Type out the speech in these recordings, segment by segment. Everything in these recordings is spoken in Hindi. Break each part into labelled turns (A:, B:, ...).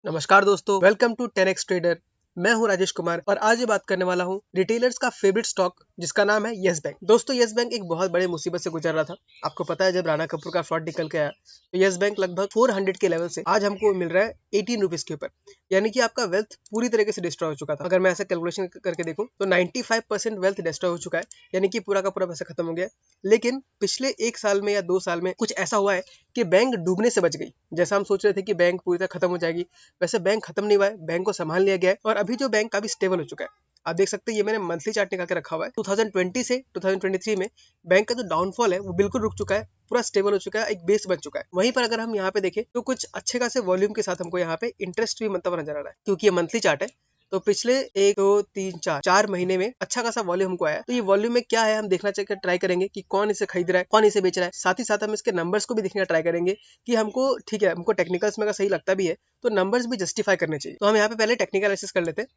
A: नमस्कार दोस्तों, वेलकम टू 10x ट्रेडर। मैं हूं राजेश कुमार और आज ये बात करने वाला हूं रिटेलर्स का फेवरेट स्टॉक जिसका नाम है यस बैंक। दोस्तों, यस बैंक एक बहुत बड़ी मुसीबत से गुजर रहा था। आपको पता है, जब राणा कपूर का फ्रॉड निकल के आया तो यस बैंक लगभग 400 के लेवल से आज हमको मिल रहा है 18 रुपीज के ऊपर। यानी कि आपका वेल्थ पूरी तरीके से डिस्ट्रॉय हो चुका था। अगर मैं ऐसा कैलकुलेशन करके देखूं तो 95% वेल्थ डिस्ट्रॉय हो चुका है, यानी कि पूरा का पूरा पैसा खत्म हो गया। लेकिन पिछले 1 साल में या 2 साल में कुछ ऐसा हुआ है कि बैंक डूबने से बच गई। जैसा हम सोच रहे थे कि बैंक पूरी तरह खत्म हो जाएगी, वैसे बैंक खत्म नहीं हुआ है, बैंक को संभाल लिया गया है और अभी जो बैंक काफी स्टेबल हो चुका है। आप देख सकते हैं, ये मैंने मंथली चार्ट निकाल के रखा हुआ है। 2020 से 2023 में बैंक का जो डाउनफॉल है वो बिल्कुल रुक चुका है, पूरा स्टेबल हो चुका है, एक बेस बन चुका है। वहीं पर अगर हम यहाँ पे देखें तो कुछ अच्छे खासे वॉल्यूम के साथ हमको यहाँ पे इंटरेस्ट भी बनता हुआ नजर आ रहा है, क्योंकि ये मंथली चार्ट है। तो पिछले 1 2 3 4 महीने में अच्छा खासा वॉल्यूम हमको आया। तो ये वॉल्यूम में क्या है हम देखना चाहिए, ट्राई करेंगे कि कौन इसे खरीद रहा है, कौन इसे बेच रहा है। साथ ही साथ हम इसके नंबर्स को भी देखने का ट्राई करेंगे कि हमको, ठीक है, हमको टेक्निकल्स में अगर सही लगता भी है तो नंबर्स भी जस्टिफाई करने चाहिए। तो हम यहाँ पे पहले टेक्निकल एनालिसिस कर लेते हैं।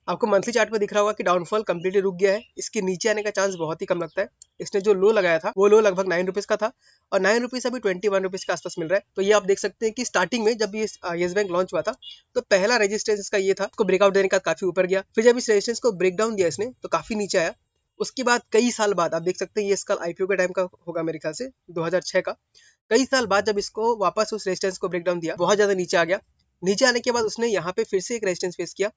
A: आपको मंथली चार्ट पे दिख रहा होगा कि डाउनफॉल कंप्लीटली रुक गया है। इसके नीचे आने का चांस बहुत ही कम लगता है। इसने जो लो लगाया था वो लो लगभग 9 रुपीज का था और 9 रुपीज अभी 21 रुपीज के आसपास मिल रहा है। तो ये आप देख सकते हैं कि स्टार्टिंग में जब ये येस बैंक लॉन्च हुआ था तो पहला रेजिस्टेंस इसका ये था, उसको ब्रेकआउट देने का काफी ऊपर गया। फिर जब इस रेजिस्टेंस को ब्रेक डाउन दिया इसने तो काफी नीचे आया। उसके बाद कई साल बाद आप देख सकते हैं, ये इसका आईपीओ के टाइम का होगा मेरे ख्याल से 2006 का। कई साल बाद जब इसको वापस उस रेजिस्टेंस को ब्रेक डाउन दिया, बहुत ज्यादा नीचे आ गया। नीचे आने के बाद उसने यहाँ पे फिर से एक रेजिस्टेंस फेस किया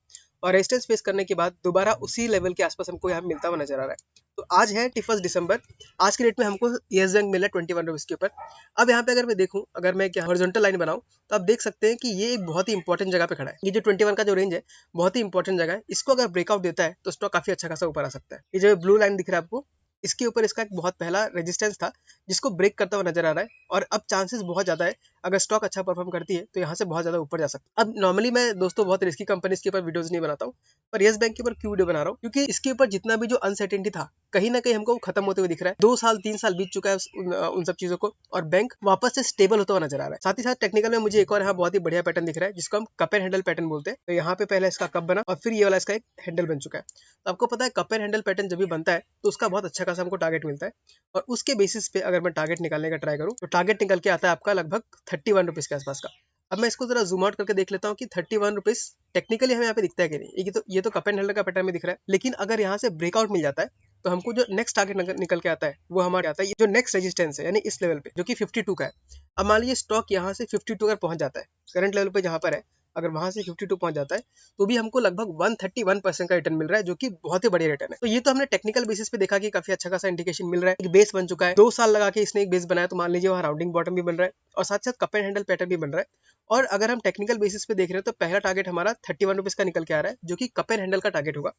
A: और रेजिस्टेंस फेस करने के बाद दोबारा उसी लेवल के आसपास हमको यहाँ मिलता हुआ नजर आ रहा है। तो आज है 31 दिसंबर। आज के डेट में हमको येस बैंक मिला 21 रुपीज के ऊपर। अब यहाँ पे अगर मैं देखूं, अगर मैं क्या हॉरिजॉन्टल लाइन बनाऊं तो आप देख सकते हैं कि ये एक बहुत ही इंपॉर्टेंट जगह पे खड़ा है। ये जो 21 का जो रेंज है बहुत ही इंपॉर्टेंट जगह है। इसको अगर ब्रेकआउट देता है तो स्टॉक काफी अच्छा खासा ऊपर आ सकता है। ये जो ब्लू लाइन दिख रहा है आपको, इसके ऊपर इसका एक बहुत पहला रेजिस्टेंस था जिसको ब्रेक करता हुआ नजर आ रहा है और अब चांसेस बहुत ज्यादा है, अगर स्टॉक अच्छा परफॉर्म करती है तो यहाँ से बहुत ज्यादा ऊपर जा सकता है। अब नॉर्मली मैं दोस्तों बहुत रिस्की कंपनीज के ऊपर वीडियोस नहीं बनाता हूँ, पर येस बैंक के ऊपर क्यों वीडियो बना रहा हूँ, क्योंकि इसके ऊपर जितना भी जो अनसर्टेनिटी था कहीं ना कहीं हमको खत्म होते हुए दिख रहा है। 2 साल 3 साल बीत चुका है उन सब चीजों को और बैंक वापस से स्टेबल होता हुआ नजर आ रहा है। साथ ही साथ टेक्निकल में मुझे एक और यहाँ बहुत ही बढ़िया पैटर्न दिख रहा है जिसको हम कप एंड हैंडल पैटर्न बोलते हैं। तो यहाँ पे पहले इसका कप बना और फिर ये वाला इसका एक हैंडल बन चुका है। तो आपको पता है, कप एंड हैंडल पैटर्न जब भी बनता है तो उसका बहुत अच्छा खासा हमको टारगेट मिलता है और उसके बेसिस पे अगर मैं टारगेट निकालने का ट्राई करूँ तो टारगेट निकल के आता है आपका लगभग 31 रुपीज के आसपास का। अब मैं इसको जरा जूम आउट करके देख लेता हूँ कि 31 रुपीज टेक्निकली हमें यहाँ पे दिखता है कि नहीं। ये तो कप एंड हैंडल का पैटर्न में दिख रहा है, लेकिन अगर यहाँ से ब्रेकआउट मिल जाता है तो हमको जो नेक्स्ट टारगेट निकल के आता है वो हमारे आता है जो नेक्स्ट रेजिस्टेंस है, यानी इस लेवल पे जो कि 52 का है। अब मान लीजिए स्टॉक यहाँ से 52 अगर पहुंच जाता है करंट लेवल पे जहां पर है, अगर वहां से 52 पहुंच जाता है तो भी हमको लगभग 131% का रिटर्न मिल रहा है, जो कि बहुत ही बढ़िया रिटर्न है। तो ये तो हमने टेक्निकल बेसिस पे देखा कि काफी अच्छा खासा इंडिकेशन मिल रहा है, एक बेस बन चुका है। 2 साल लगा के इसने एक बेस बनाया, तो मान लीजिए वहाँ राउंडिंग बॉटम भी बन रहा है और साथ साथ कप एंड हैंडल पैटर्न भी बन रहा है। और अगर हम टेक्निकल बेसिस पे देख रहे हैं तो पहला टारगेट हमारा 31 रुपीज का निकल के आ रहा है, जो कि कप एंड हैंडल का टारगेट होगा।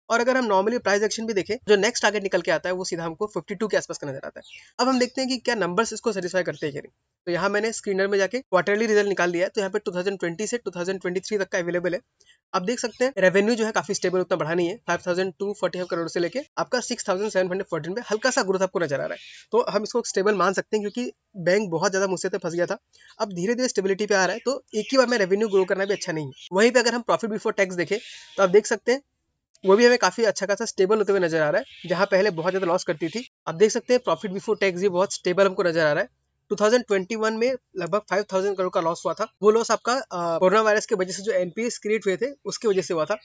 A: और अगर हम नॉर्मली प्राइस एक्शन भी देखें, जो नेक्स्ट टारगेट निकल के आता है वो सीधा हमको 52 के आसपास का नजर आता है। अब हम देखते हैं कि क्या नंबर्स इसको सेटिस्फाई करते हैं कि नहीं। तो यहाँ मैंने स्क्रीनर में जाके क्वार्टरली रिजल्ट निकाल लिया है। तो यहाँ पे 2020 से 2023 तक का अवेलेबल है। आप देख सकते हैं रेवेन्यू जो है काफी स्टेबल, उतना बढ़ा नहीं है। 5245 करोड़ से लेके आपका 6714 पे हल्का सा ग्रोथ आपको नजर आ रहा है। तो हम इसको स्टेबल मान सकते हैं, क्योंकि बैंक बहुत ज्यादा मुझसे फंस गया था। अब धीरे धीरे स्टेबिलिटी पे आ रहा है, तो एक ही बार में रेवेन्यू ग्रो करना भी अच्छा नहीं है। वहीं पे अगर हम प्रॉफिट बिफोर टैक्स देखें तो आप देख सकते हैं वो भी हमें काफी अच्छा खासा स्टेबल होते हुए नजर आ रहा है। जहां पहले बहुत ज्यादा लॉस करती थी, आप देख सकते हैं प्रॉफिट बिफोर टैक्स भी बहुत स्टेबल हमको नजर आ रहा है। 2021 में लगभग 5000 करोड़ का लॉस हुआ था। वो लॉस आपका कोरोना वायरस की वजह से जो एनपीएस क्रिएट हुए थे उसकी वजह से हुआ था।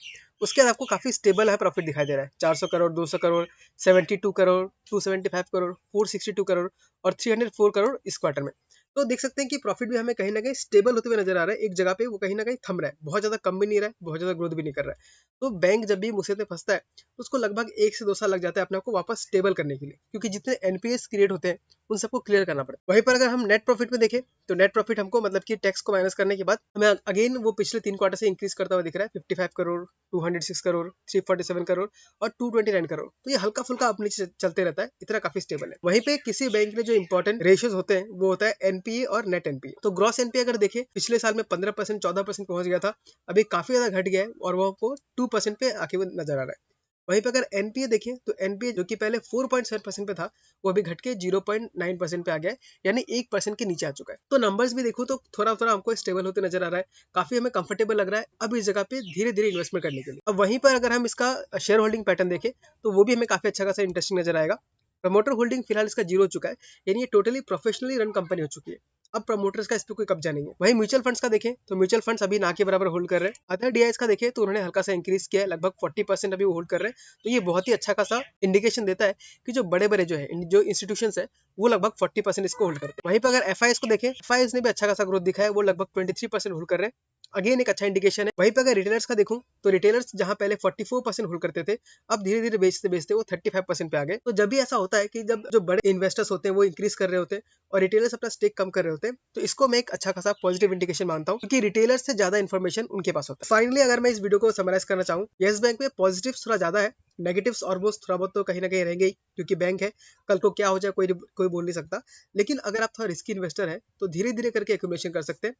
A: उसके बाद आपको काफी स्टेबल है प्रॉफिट दिखाई दे रहा है। 400 करोड़, 200 करोड़, 72 करोड़, 275 करोड़, 462 करोड़ और 304 करोड़ इस क्वार्टर में। तो देख सकते हैं कि प्रॉफिट भी हमें कहीं ना कहीं स्टेबल होते हुए नजर आ रहा है। एक जगह पे वो कहीं ना कहीं थम रहा है, बहुत ज्यादा कम भी नहीं रहा है, बहुत ज्यादा ग्रोथ भी नहीं कर रहा है। तो बैंक जब भी मुसीबत में फंसता है तो उसको लगभग 1 से 2 साल लग जाता है अपने आप को वापस स्टेबल करने के लिए, क्योंकि जितने एनपीएस क्रिएट होते हैं उन सबको क्लियर करना पड़ता है। वहीं पर अगर हम नेट प्रॉफिट में देखें तो नेट प्रॉफिट हमको मतलब कि टैक्स को माइनस करने के बाद हमें अगेन वो पिछले 3 क्वार्टर से इंक्रीज करता हुआ दिख रहा है। 55 करोड़, 206 करोड़, 347 करोड़ और 229 करोड़। तो ये हल्का फुल्का अपने चलते रहता है, इतना काफी स्टेबल है। वहीं पे किसी बैंक में जो इंपॉर्टेंट रेशियोज होते हैं वो होता है एनपीए और नेट एनपीए। तो ग्रॉस एनपीए अगर देखें, पिछले साल में 15% 14% पहुंच गया था, अभी काफी ज्यादा घट गया है और वो आपको 2% पे आके वो नजर आ रहा है। वहीं पे अगर एनपीए देखें तो एनपीए जो कि पहले 4.7% पे था वो अभी घट के 0.9% पे आ गया है, यानी 1% के नीचे आ चुका है। तो नंबर्स भी देखो तो थोड़ा थोड़ा हमको स्टेबल होते नजर आ रहा है, काफी हमें कंफर्टेबल लग रहा है अब इस जगह पे धीरे धीरे इन्वेस्टमेंट करने के लिए। अब वहीं पर अगर हम इसका शेयर होल्डिंग पैटर्न देखें तो वो भी हमें काफी अच्छा खासा इंटरेस्टिंग नजर आएगा। प्रमोटर होल्डिंग फिलहाल इसका 0 हो चुका है, यानी ये टोटली प्रोफेशनली रन कंपनी हो चुकी है। अब प्रमोटर्स का इस पे कोई कब्जा नहीं है। वहीं म्यूचुअल फंड्स का देखें तो म्यूचुअल फंड्स अभी ना के बराबर होल्ड कर रहे हैं। अदर डीआईस का देखें तो उन्होंने हल्का सा इंक्रीज किया है, लगभग 40% अभी होल्ड कर रहे हैं। तो ये बहुत ही अच्छा खासा इंडिकेशन देता है कि जो बड़े बड़े जो इंस्टीट्यूशंस है वो लगभग 40% इसको होल्ड करते हैं। वहीं पर अगर एफआईएस को देखें, एफआईएस ने भी अच्छा खासा ग्रोथ दिखाया है, वो लगभग 23% होल्ड कर रहे हैं। अगेन एक अच्छा इंडिकेशन है। वहीं पर अगर रिटेलर्स का देखूं तो रिटेलर्स जहां पहले 44% होल्ड करते थे, अब धीरे धीरे बेचते बेचते वो 35% पे आ गए। तो जब भी ऐसा होता है कि जब जो बड़े इन्वेस्टर्स होते हैं वो इंक्रीज कर रहे होते हैं और रिटेलर्स अपना स्टेक कम कर रहे होते हैं, तो इसको मैं एक अच्छा खासा पॉजिटिव इंडिकेशन मानता हूँ, क्योंकि रिटेलर्स से ज्यादा इन्फॉर्मेशन उनके पास होता है। फाइनली अगर मैं इस वीडियो को समराइज करना चाहूँ, येस बैंक में पॉजिटिव थोड़ा ज्यादा है, नेगेटिव्स ऑलमोस्ट थोड़ा बहुत तो कहीं ना कहीं रहेंगे ही, क्योंकि बैंक है, कल को क्या हो जाए कोई बोल नहीं सकता। लेकिन अगर आप थोड़ा रिस्की इन्वेस्टर है तो धीरे धीरे करके एक्यूमुलेशन कर सकते हैं।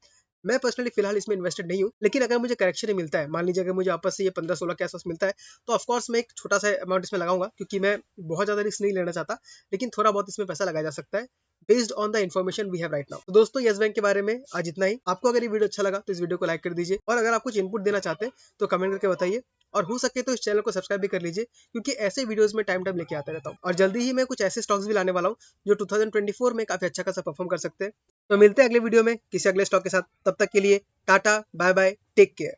A: मैं पर्सनली फिलहाल इसमें इन्वेस्टेड नहीं हूँ, लेकिन अगर मुझे करेक्शन ही मिलता है, मान लीजिए अगर मुझे आपस से ये 15-16 के आसपास मिलता है, तो ऑफकोर्स मैं एक छोटा सा अमाउंट इसमें लगाऊंगा, क्योंकि मैं बहुत ज्यादा रिस्क नहीं लेना चाहता, लेकिन थोड़ा बहुत इसमें पैसा लगाया जा सकता है based on the information we have right now. तो दोस्तों येस बैंक के बारे में आज इतना ही। आपको अगर ये वीडियो अच्छा लगा तो इस वीडियो को लाइक कर दीजिए, और अगर आप कुछ इनपुट देना चाहते हैं तो कमेंट करके बताइए, और हो सके तो इस चैनल को सब्सक्राइब भी कर लीजिए, क्योंकि ऐसे वीडियोस में टाइम लेके आता रहता हूँ। और जल्दी ही मैं कुछ ऐसे स्टॉक्स भी लाने वाला हूँ जो 2024 में काफी अच्छा खासा परफॉर्म कर सकते हैं। तो मिलते हैं अगले वीडियो में किसी अगले स्टॉक के साथ। तब तक के लिए tata, bye bye, take care.